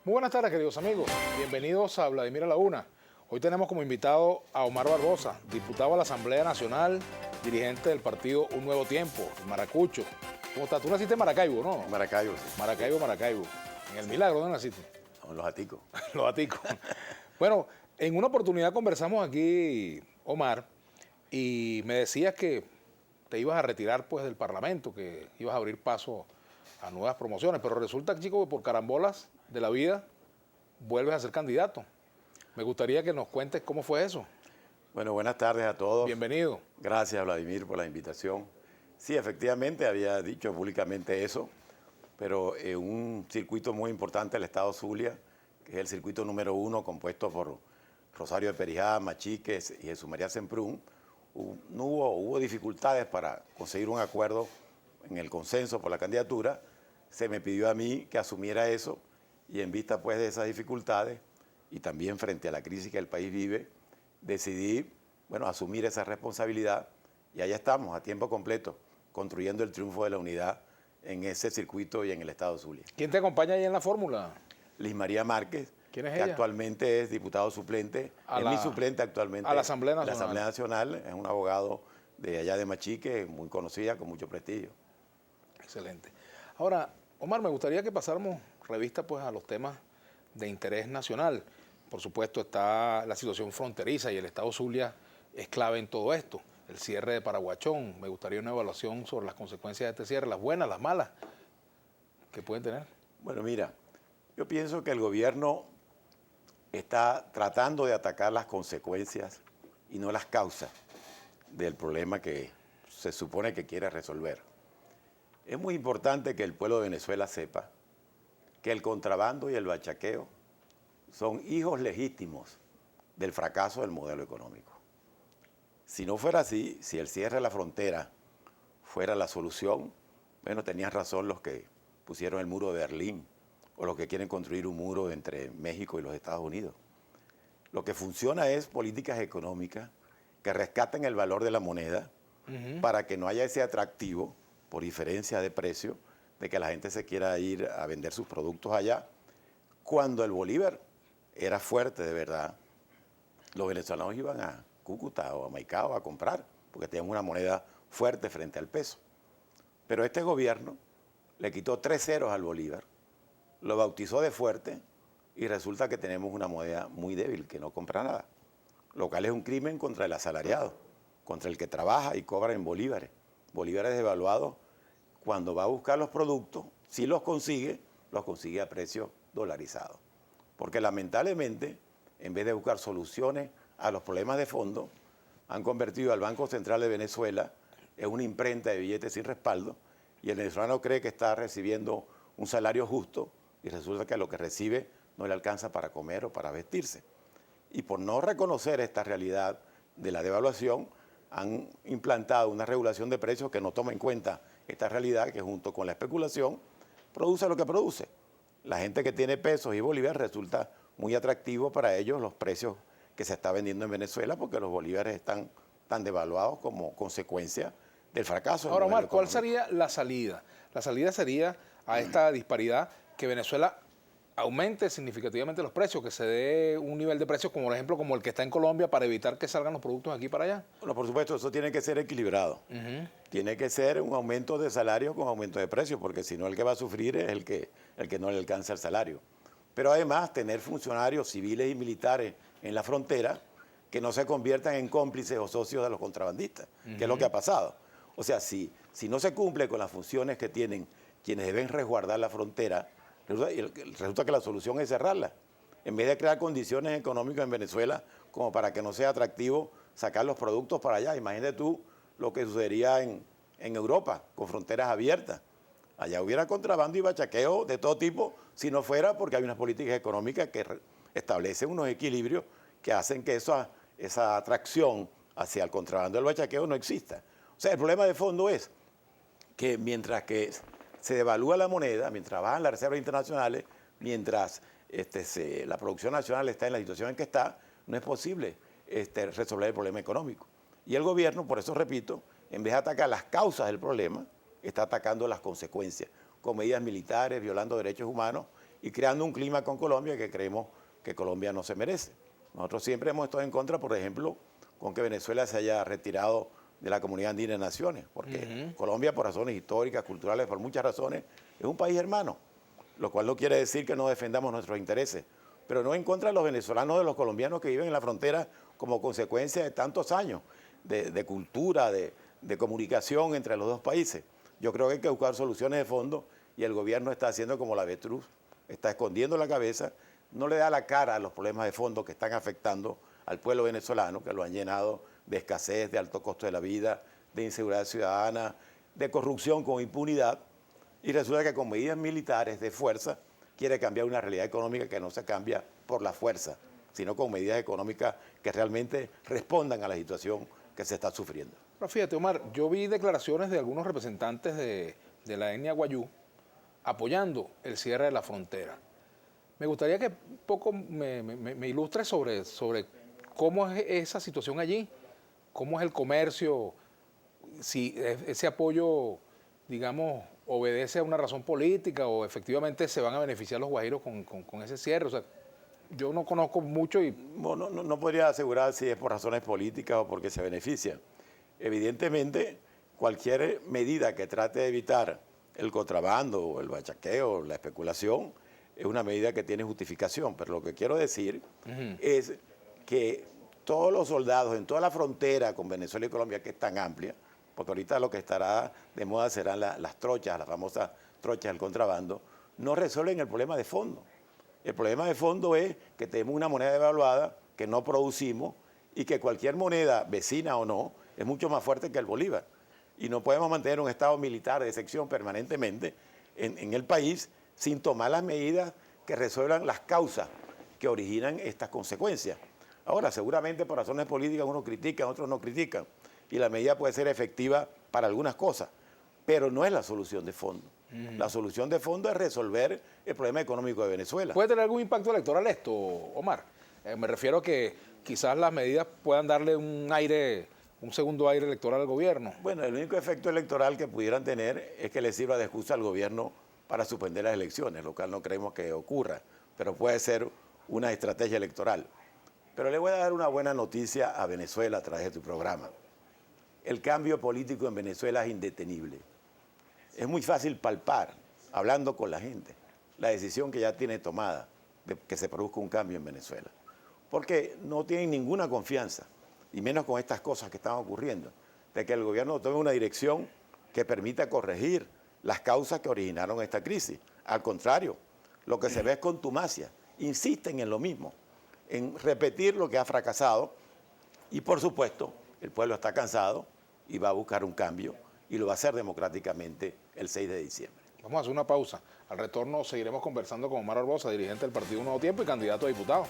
Muy buenas tardes, queridos amigos. Bienvenidos a Vladimir a la Una. Hoy tenemos como invitado a Omar Barbosa, diputado a la Asamblea Nacional, dirigente del partido Un Nuevo Tiempo, Maracucho. ¿Cómo estás? Tú naciste en Maracaibo, ¿no? Maracaibo, sí. Maracaibo. En El Milagro, ¿dónde naciste? En Los Aticos. Los Aticos. Bueno, en una oportunidad conversamos aquí, Omar, y me decías que te ibas a retirar pues del Parlamento, que ibas a abrir paso a nuevas promociones, pero resulta, chico, que por carambolas de la vida vuelves a ser candidato. Me gustaría que nos cuentes cómo fue eso. Bueno, buenas tardes a todos. Bienvenido. Gracias, Vladimir, por la invitación. Sí, efectivamente, había dicho públicamente eso, pero en un circuito muy importante del estado Zulia, que es el circuito número 1, compuesto por Rosario de Perijá, Machiques y Jesús María Semprún, hubo dificultades para conseguir un acuerdo en el consenso por la candidatura. Se me pidió a mí que asumiera eso y en vista pues de esas dificultades y también frente a la crisis que el país vive, decidí, asumir esa responsabilidad y allá estamos a tiempo completo construyendo el triunfo de la unidad en ese circuito y en el estado Zulia. ¿Quién te acompaña ahí en la fórmula? Liz María Márquez, ¿Quién es que ella? actualmente es diputado suplente, mi suplente actualmente a la Asamblea Nacional. La Asamblea Nacional, es un abogado de allá de Machique, muy conocida, con mucho prestigio. Excelente. Ahora, Omar, me gustaría que pasáramos revista pues a los temas de interés nacional. Por supuesto está la situación fronteriza y el estado Zulia es clave en todo esto. El cierre de Paraguachón, me gustaría una evaluación sobre las consecuencias de este cierre, las buenas, las malas, que pueden tener. Bueno, mira, yo pienso que el gobierno está tratando de atacar las consecuencias y no las causas del problema que se supone que quiere resolver. Es muy importante que el pueblo de Venezuela sepa que el contrabando y el bachaqueo son hijos legítimos del fracaso del modelo económico. Si no fuera así, si el cierre de la frontera fuera la solución, tenían razón los que pusieron el muro de Berlín o los que quieren construir un muro entre México y los Estados Unidos. Lo que funciona es políticas económicas que rescaten el valor de la moneda para que no haya ese atractivo por diferencia de precio de que la gente se quiera ir a vender sus productos allá. Cuando el bolívar era fuerte de verdad, los venezolanos iban a Cúcuta o a Maicao a comprar porque tenían una moneda fuerte frente al peso. Pero este gobierno le quitó 3 ceros al bolívar, lo bautizó de fuerte y resulta que tenemos una moneda muy débil que no compra nada. Lo cual es un crimen contra el asalariado, contra el que trabaja y cobra en bolívares. Bolívares devaluados, cuando va a buscar los productos, si los consigue a precio dolarizado. Porque lamentablemente, en vez de buscar soluciones a los problemas de fondo, han convertido al Banco Central de Venezuela en una imprenta de billetes sin respaldo y el venezolano cree que está recibiendo un salario justo y resulta que lo que recibe no le alcanza para comer o para vestirse. Y por no reconocer esta realidad de la devaluación, han implantado una regulación de precios que no toma en cuenta esta realidad que junto con la especulación produce lo que produce. La gente que tiene pesos y bolívares resulta muy atractivo para ellos los precios que se está vendiendo en Venezuela porque los bolívares están tan devaluados como consecuencia del fracaso. Ahora, Omar, ¿cuál sería la salida? La salida sería a esta disparidad que Venezuela aumente significativamente los precios, que se dé un nivel de precios, como por ejemplo, como el que está en Colombia, para evitar que salgan los productos aquí para allá. Bueno, por supuesto, eso tiene que ser equilibrado. Tiene que ser un aumento de salario con aumento de precios, porque si no el que va a sufrir es el que no le alcanza el salario. Pero además, tener funcionarios civiles y militares en la frontera que no se conviertan en cómplices o socios de los contrabandistas, que es lo que ha pasado. O sea, si no se cumple con las funciones que tienen quienes deben resguardar la frontera, resulta que la solución es cerrarla. En vez de crear condiciones económicas en Venezuela como para que no sea atractivo sacar los productos para allá. Imagínate tú lo que sucedería en Europa con fronteras abiertas. Allá hubiera contrabando y bachaqueo de todo tipo si no fuera porque hay unas políticas económicas que establecen unos equilibrios que hacen que esa atracción hacia el contrabando y el bachaqueo no exista. O sea, el problema de fondo es que mientras que se devalúa la moneda, mientras bajan las reservas internacionales, mientras la producción nacional está en la situación en que está, no es posible resolver el problema económico. Y el gobierno, por eso repito, en vez de atacar las causas del problema, está atacando las consecuencias, con medidas militares, violando derechos humanos y creando un clima con Colombia que creemos que Colombia no se merece. Nosotros siempre hemos estado en contra, por ejemplo, con que Venezuela se haya retirado de la Comunidad Andina de Naciones, porque Colombia, por razones históricas, culturales, por muchas razones, es un país hermano, lo cual no quiere decir que no defendamos nuestros intereses, pero no en contra de los venezolanos, de los colombianos que viven en la frontera como consecuencia de tantos años de cultura, de comunicación entre los dos países. Yo creo que hay que buscar soluciones de fondo y el gobierno está haciendo como la avestruz, está escondiendo la cabeza, no le da la cara a los problemas de fondo que están afectando al pueblo venezolano, que lo han llenado de escasez, de alto costo de la vida, de inseguridad ciudadana, de corrupción con impunidad, y resulta que con medidas militares de fuerza quiere cambiar una realidad económica que no se cambia por la fuerza, sino con medidas económicas que realmente respondan a la situación que se está sufriendo. Pero fíjate, Omar, yo vi declaraciones de algunos representantes de la etnia Guayú apoyando el cierre de la frontera. Me gustaría que un poco me ilustres sobre cómo es esa situación allí, cómo es el comercio, si ese apoyo, digamos, obedece a una razón política o efectivamente se van a beneficiar los guajiros con ese cierre. O sea, yo no conozco mucho y... No podría asegurar si es por razones políticas o porque se benefician. Evidentemente, cualquier medida que trate de evitar el contrabando o el bachaqueo, la especulación, es una medida que tiene justificación. Pero lo que quiero decir es que todos los soldados en toda la frontera con Venezuela y Colombia, que es tan amplia, porque ahorita lo que estará de moda serán las trochas, las famosas trochas del contrabando, no resuelven el problema de fondo. El problema de fondo es que tenemos una moneda devaluada que no producimos y que cualquier moneda, vecina o no, es mucho más fuerte que el bolívar. Y no podemos mantener un estado militar de sección permanentemente en el país sin tomar las medidas que resuelvan las causas que originan estas consecuencias. Ahora, seguramente por razones políticas unos critican, otros no critican, y la medida puede ser efectiva para algunas cosas, pero no es la solución de fondo. La solución de fondo es resolver el problema económico de Venezuela. ¿Puede tener algún impacto electoral esto, Omar? Me refiero a que quizás las medidas puedan darle un segundo aire electoral al gobierno. Bueno, el único efecto electoral que pudieran tener es que le sirva de excusa al gobierno para suspender las elecciones, lo cual no creemos que ocurra, pero puede ser una estrategia electoral. Pero le voy a dar una buena noticia a Venezuela a través de tu programa. El cambio político en Venezuela es indetenible. Es muy fácil palpar, hablando con la gente, la decisión que ya tiene tomada de que se produzca un cambio en Venezuela. Porque no tienen ninguna confianza, y menos con estas cosas que están ocurriendo, de que el gobierno tome una dirección que permita corregir las causas que originaron esta crisis. Al contrario, lo que se ve es contumacia. Insisten en lo mismo, en repetir lo que ha fracasado, y por supuesto, el pueblo está cansado y va a buscar un cambio, y lo va a hacer democráticamente el 6 de diciembre. Vamos a hacer una pausa. Al retorno seguiremos conversando con Omar Barbosa, dirigente del Partido Nuevo Tiempo y candidato a diputado.